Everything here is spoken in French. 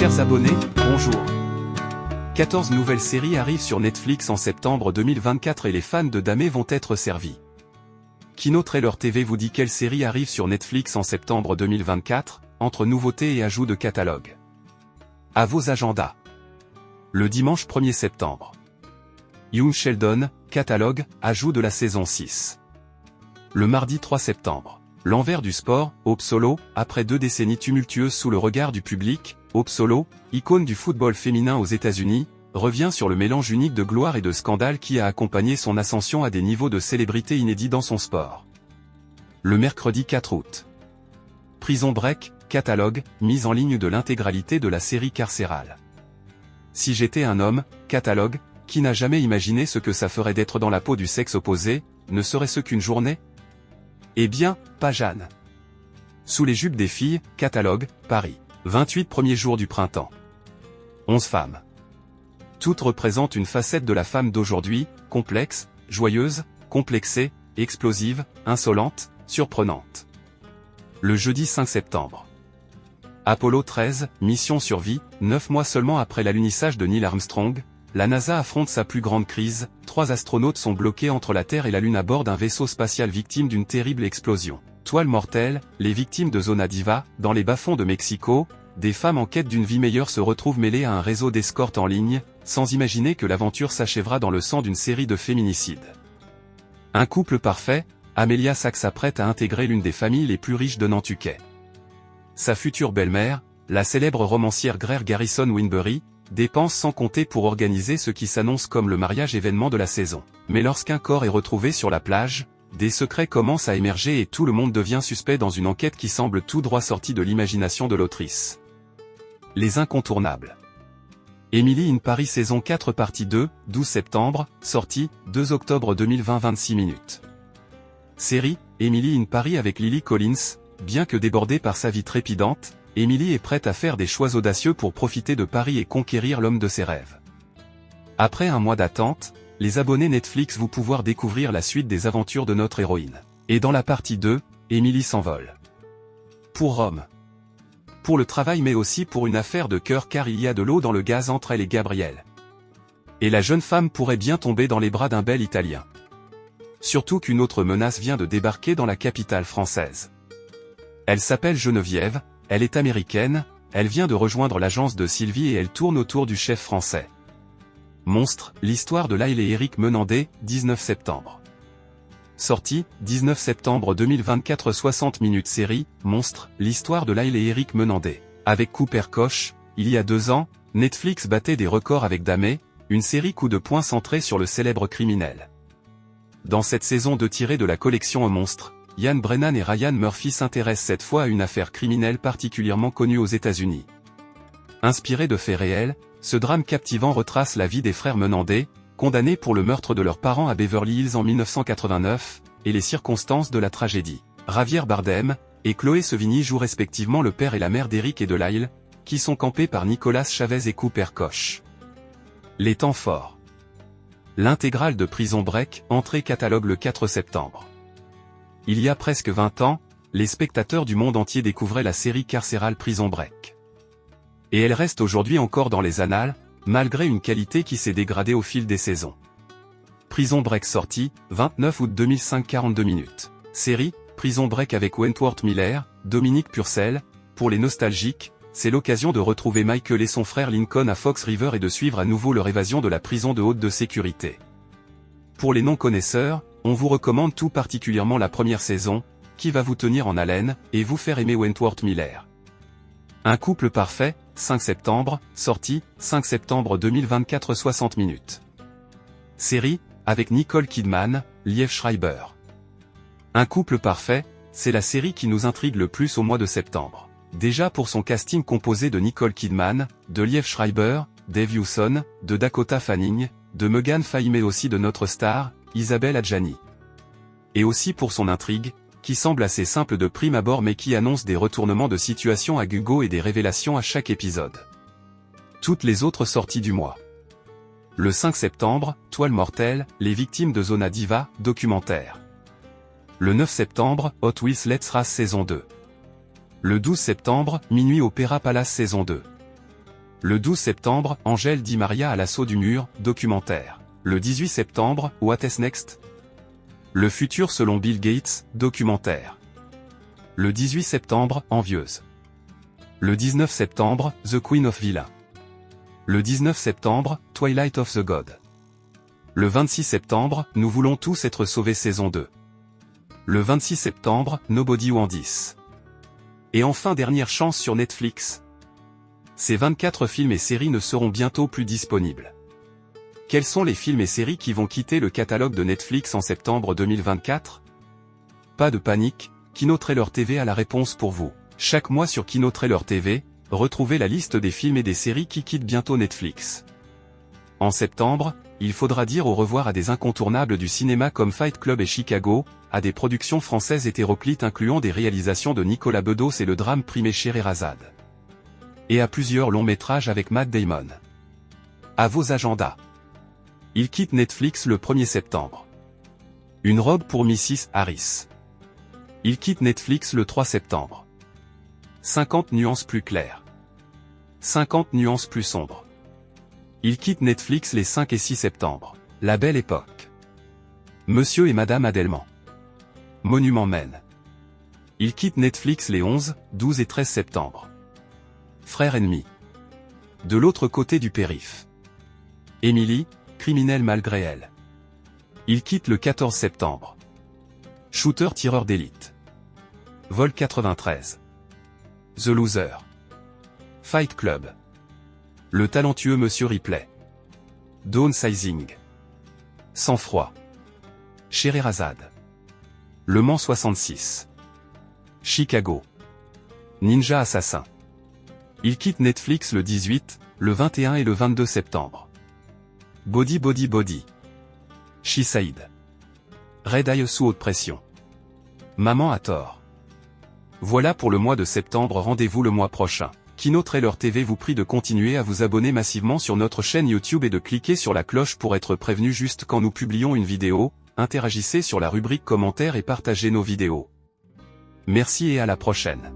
Chers abonnés, bonjour. 14 nouvelles séries arrivent sur Netflix en septembre 2024 et les fans de Dahmer vont être servis. Kino Trailer TV vous dit quelle série arrive sur Netflix en septembre 2024, entre nouveautés et ajouts de catalogue. À vos agendas. Le dimanche 1er septembre. Young Sheldon, catalogue, ajout de la saison 6. Le mardi 3 septembre. L'envers du sport, Hope Solo, après 2 décennies tumultueuses sous le regard du public, Hope Solo, icône du football féminin aux États-Unis, revient sur le mélange unique de gloire et de scandale qui a accompagné son ascension à des niveaux de célébrité inédits dans son sport. Le mercredi 4 août. Prison Break, catalogue, mise en ligne de l'intégralité de la série carcérale. Si j'étais un homme, catalogue, qui n'a jamais imaginé ce que ça ferait d'être dans la peau du sexe opposé, ne serait-ce qu'une journée ? Eh bien, pas Jeanne. Sous les jupes des filles, catalogue, Paris. 28 premiers jours du printemps. 11 femmes. Toutes représentent une facette de la femme d'aujourd'hui, complexe, joyeuse, complexée, explosive, insolente, surprenante. Le jeudi 5 septembre. Apollo 13, mission survie, 9 mois seulement après l'alunissage de Neil Armstrong, la NASA affronte sa plus grande crise, 3 astronautes sont bloqués entre la Terre et la Lune à bord d'un vaisseau spatial victime d'une terrible explosion. Toile mortelle, les victimes de Zona Diva, dans les bas-fonds de Mexico, des femmes en quête d'une vie meilleure se retrouvent mêlées à un réseau d'escorte en ligne, sans imaginer que l'aventure s'achèvera dans le sang d'une série de féminicides. Un couple parfait, Amelia Sachs s'apprête à intégrer l'une des familles les plus riches de Nantucket. Sa future belle-mère, la célèbre romancière Greer Garrison Winbury, dépense sans compter pour organiser ce qui s'annonce comme le mariage événement de la saison. Mais lorsqu'un corps est retrouvé sur la plage, des secrets commencent à émerger et tout le monde devient suspect dans une enquête qui semble tout droit sortie de l'imagination de l'autrice. Les incontournables. Emily in Paris saison 4 partie 2, 12 septembre, sortie, 2 octobre 2020 26 minutes. Série, Emily in Paris avec Lily Collins, bien que débordée par sa vie trépidante, Emily est prête à faire des choix audacieux pour profiter de Paris et conquérir l'homme de ses rêves. Après un mois d'attente, les abonnés Netflix vont pouvoir découvrir la suite des aventures de notre héroïne. Et dans la partie 2, Emily s'envole. Pour Rome. Pour le travail mais aussi pour une affaire de cœur car il y a de l'eau dans le gaz entre elle et Gabriel. Et la jeune femme pourrait bien tomber dans les bras d'un bel Italien. Surtout qu'une autre menace vient de débarquer dans la capitale française. Elle s'appelle Geneviève, elle est américaine, elle vient de rejoindre l'agence de Sylvie et elle tourne autour du chef français. Monstre, l'histoire de Lyle et Eric Menandé, 19 septembre. Sortie, 19 septembre 2024 60 minutes série, Monstre, l'histoire de Lyle et Eric Menandé. Avec Cooper Koch, il y a 2 ans, Netflix battait des records avec Dahmer, une série coup de poing centrée sur le célèbre criminel. Dans cette saison 2 tirée de la collection Monstre, Ian Brennan et Ryan Murphy s'intéressent cette fois à une affaire criminelle particulièrement connue aux États-Unis. Inspiré de faits réels, ce drame captivant retrace la vie des frères Menandé, condamnés pour le meurtre de leurs parents à Beverly Hills en 1989, et les circonstances de la tragédie. Javier Bardem et Chloé Sevigny jouent respectivement le père et la mère d'Eric et de Lyle, qui sont campés par Nicolas Chavez et Cooper Koch. Les temps forts. L'intégrale de Prison Break, entrée catalogue le 4 septembre. Il y a presque 20 ans, les spectateurs du monde entier découvraient la série carcérale Prison Break. Et elle reste aujourd'hui encore dans les annales, malgré une qualité qui s'est dégradée au fil des saisons. Prison Break sortie, 29 août 2005 42 minutes. Série, Prison Break avec Wentworth Miller, Dominique Purcell, pour les nostalgiques, c'est l'occasion de retrouver Michael et son frère Lincoln à Fox River et de suivre à nouveau leur évasion de la prison de haute sécurité. Pour les non-connaisseurs, on vous recommande tout particulièrement la première saison, qui va vous tenir en haleine, et vous faire aimer Wentworth Miller. Un couple parfait, 5 septembre, sortie, 5 septembre 2024 60 minutes. Série, avec Nicole Kidman, Liev Schreiber. Un couple parfait, c'est la série qui nous intrigue le plus au mois de septembre. Déjà pour son casting composé de Nicole Kidman, de Liev Schreiber, Dave Hewson, de Dakota Fanning, de Megan Fay mais aussi de notre star, Isabelle Adjani. Et aussi pour son intrigue, qui semble assez simple de prime abord mais qui annonce des retournements de situation à gogo et des révélations à chaque épisode. Toutes les autres sorties du mois. Le 5 septembre, Toile mortelle, les victimes de Zona Diva, documentaire. Le 9 septembre, Hot Wheels Let's Race saison 2. Le 12 septembre, Minuit Opéra Palace saison 2. Le 12 septembre, Angèle Di Maria à l'assaut du mur, documentaire. Le 18 septembre, What is Next? Le futur selon Bill Gates, documentaire. Le 18 septembre, Envieuse. Le 19 septembre, The Queen of Villa. Le 19 septembre, Twilight of the God. Le 26 septembre, Nous voulons tous être sauvés saison 2. Le 26 septembre, Nobody Wandis. Et enfin dernière chance sur Netflix. Ces 24 films et séries ne seront bientôt plus disponibles. Quels sont les films et séries qui vont quitter le catalogue de Netflix en septembre 2024? Pas de panique, Kino Trailer TV a la réponse pour vous. Chaque mois sur Kino Trailer TV, retrouvez la liste des films et des séries qui quittent bientôt Netflix. En septembre, il faudra dire au revoir à des incontournables du cinéma comme Fight Club et Chicago, à des productions françaises hétéroclites incluant des réalisations de Nicolas Bedos et le drame primé Scheherazade. Et à plusieurs longs métrages avec Matt Damon. À vos agendas. Il quitte Netflix le 1er septembre. Une robe pour Mrs. Harris. Il quitte Netflix le 3 septembre. 50 nuances plus claires. 50 nuances plus sombres. Il quitte Netflix les 5 et 6 septembre. La Belle Époque. Monsieur et Madame Adelman. Monument Men. Il quitte Netflix les 11, 12 et 13 septembre. Frère ennemi. De l'autre côté du périph'. Émilie, criminelle malgré elle. Il quitte le 14 septembre. Shooter tireur d'élite. Vol 93. The Loser. Fight Club. Le talentueux Monsieur Ripley. Downsizing. Sang-froid. Scheherazade. Le Mans 66. Chicago. Ninja Assassin. Il quitte Netflix le 18, le 21 et le 22 septembre. Body Body Body. She-Said. Red Eye sous haute pression. Maman a tort. Voilà pour le mois de septembre, rendez-vous le mois prochain. Kino Trailer TV vous prie de continuer à vous abonner massivement sur notre chaîne YouTube et de cliquer sur la cloche pour être prévenu juste quand nous publions une vidéo, interagissez sur la rubrique commentaires et partagez nos vidéos. Merci et à la prochaine.